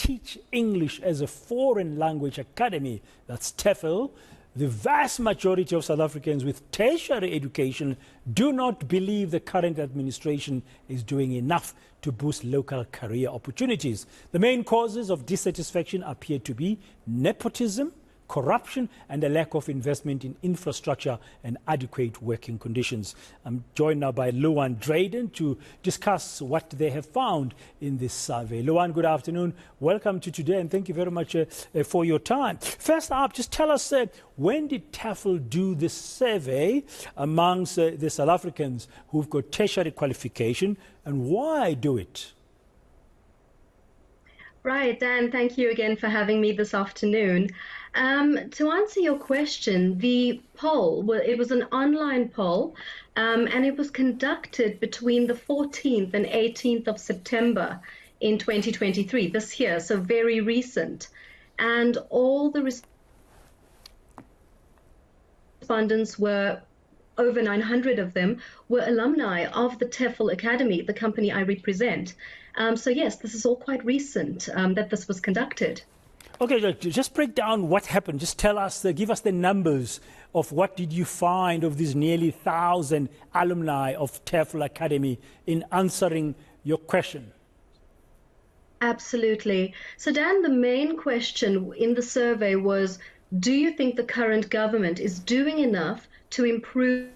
Teach English as a Foreign Language Academy, that's TEFL, the vast majority of South Africans with tertiary education do not believe the current administration is doing enough to boost local career opportunities. The main causes of dissatisfaction appear to be nepotism, corruption, and a lack of investment in infrastructure and adequate working conditions. I'm joined now by Luan Dreyden to discuss what they have found in this survey. Luan, good afternoon. Welcome to today, and thank you very much for your time. First up, just tell us, when did TEFL do this survey amongst the South Africans who've got tertiary qualification, and why do it? Right, Dan, thank you again for having me this afternoon. To answer your question, the poll, well, it was an online poll, and it was conducted between the 14th and 18th of September in 2023, this year, so very recent. And all the respondents were, over 900 of them, were alumni of the TEFL Academy, the company I represent. So yes, this is all quite recent that this was conducted. Okay, just break down what happened. Just tell us, give us the numbers of what did you find of these nearly 1,000 alumni of TEFL Academy in answering your question. Absolutely. So Dan, the main question in the survey was, do you think the current government is doing enough to improve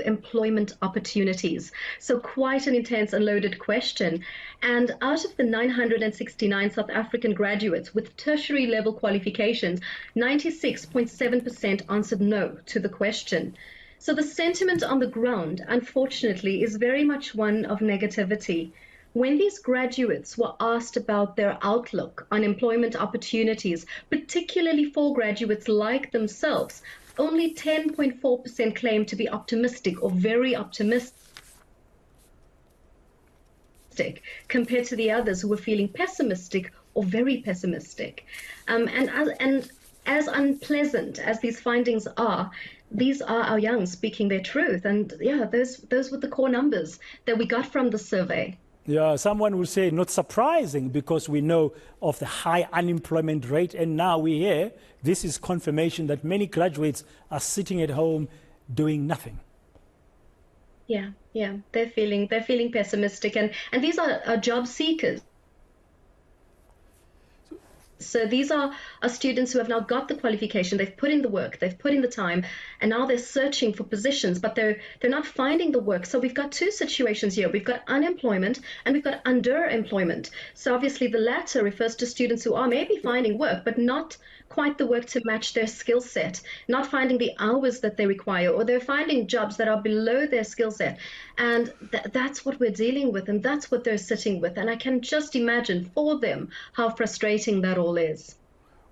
employment opportunities? So quite an intense and loaded question. And out of the 969 South African graduates with tertiary level qualifications, 96.7% answered no to the question. So the sentiment on the ground, unfortunately, is very much one of negativity. When these graduates were asked about their outlook on employment opportunities, particularly for graduates like themselves, only 10.4% claimed to be optimistic or very optimistic, compared to the others who were feeling pessimistic or very pessimistic. And as unpleasant as these findings are, these are our young speaking their truth. And yeah, those were the core numbers that we got from the survey. Yeah, someone will say not surprising because we know of the high unemployment rate, and now we hear this is confirmation that many graduates are sitting at home doing nothing. Yeah, they're feeling pessimistic, and these are job seekers. So these are students who have now got the qualification, they've put in the work, they've put in the time, and now they're searching for positions, but they're not finding the work. So we've got two situations here. We've got unemployment and we've got underemployment. So obviously the latter refers to students who are maybe finding work, but not quite the work to match their skill set, not finding the hours that they require, or they're finding jobs that are below their skill set. And that's what we're dealing with, and that's what they're sitting with. And I can just imagine for them how frustrating that all is.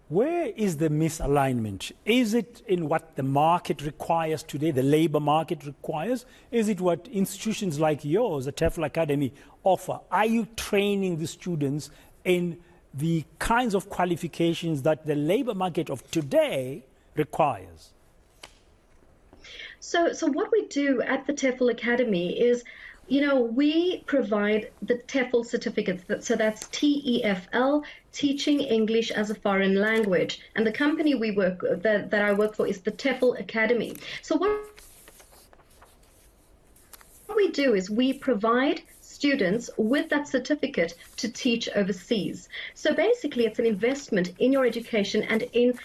Where is the misalignment? Is it in what the market requires today, the labor market requires? Is it what institutions like yours, the TEFL Academy, offer? Are you training the students in the kinds of qualifications that the labor market of today requires? So what we do at the TEFL Academy is, we provide the TEFL certificates. So that's TEFL, Teaching English as a Foreign Language. And the company that I work for is the TEFL Academy. So what we do is we provide students with that certificate to teach overseas. So basically it's an investment in your education and in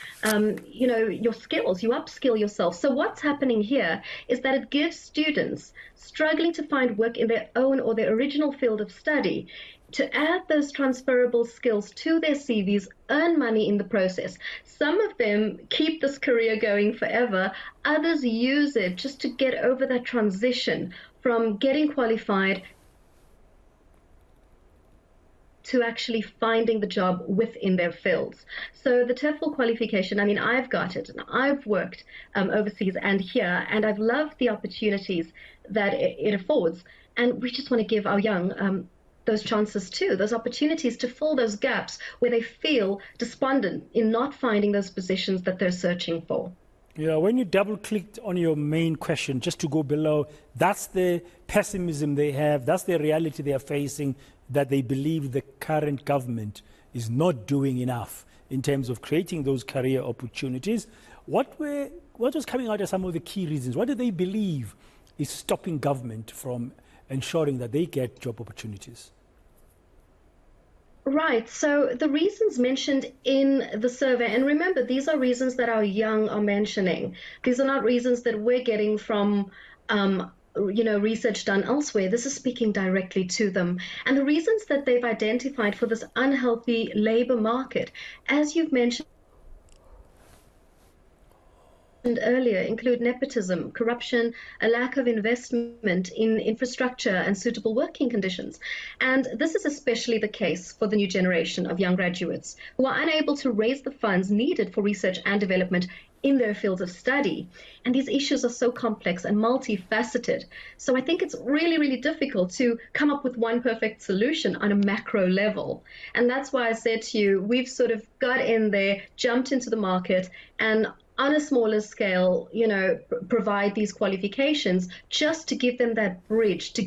your skills. You upskill yourself. So what's happening here is that it gives students struggling to find work in their own or their original field of study to add those transferable skills to their CVs, earn money in the process. Some of them keep this career going forever. Others use it just to get over that transition from getting qualified to actually finding the job within their fields. So the TEFL qualification, I've got it, and I've worked overseas and here, and I've loved the opportunities that it affords. And we just want to give our young those chances too, those opportunities to fill those gaps where they feel despondent in not finding those positions that they're searching for. Yeah, when you double-clicked on your main question, just to go below, that's the pessimism they have, that's the reality they are facing. that they believe the current government is not doing enough in terms of creating those career opportunities. What was coming out as some of the key reasons? What do they believe is stopping government from ensuring that they get job opportunities? Right. So the reasons mentioned in the survey, and remember, these are reasons that our young are mentioning. These are not reasons that we're getting from research done elsewhere. This is speaking directly to them. And the reasons that they've identified for this unhealthy labor market, as you've mentioned earlier, include nepotism, corruption, a lack of investment in infrastructure and suitable working conditions. And this is especially the case for the new generation of young graduates who are unable to raise the funds needed for research and development in their fields of study. And these issues are so complex and multifaceted. So I think it's really, really difficult to come up with one perfect solution on a macro level. And that's why I said to you, we've sort of got in there, jumped into the market, and on a smaller scale, provide these qualifications just to give them that bridge, to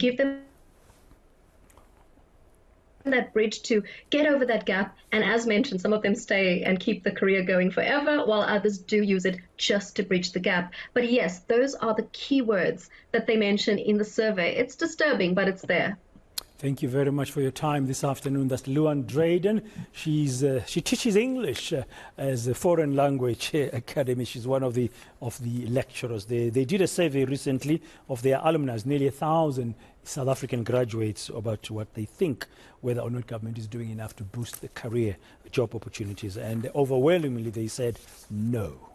get over that gap. And as mentioned, some of them stay and keep the career going forever, while others do use it just to bridge the gap. But yes, those are the key words that they mention in the survey. It's disturbing, but it's there. Thank you very much for your time this afternoon. That's Luan Dreyden. She teaches English as a foreign language academy. She's one of the lecturers. They did a survey recently of their alumni, nearly 1,000 South African graduates, about what they think whether or not government is doing enough to boost the career job opportunities. And overwhelmingly, they said no.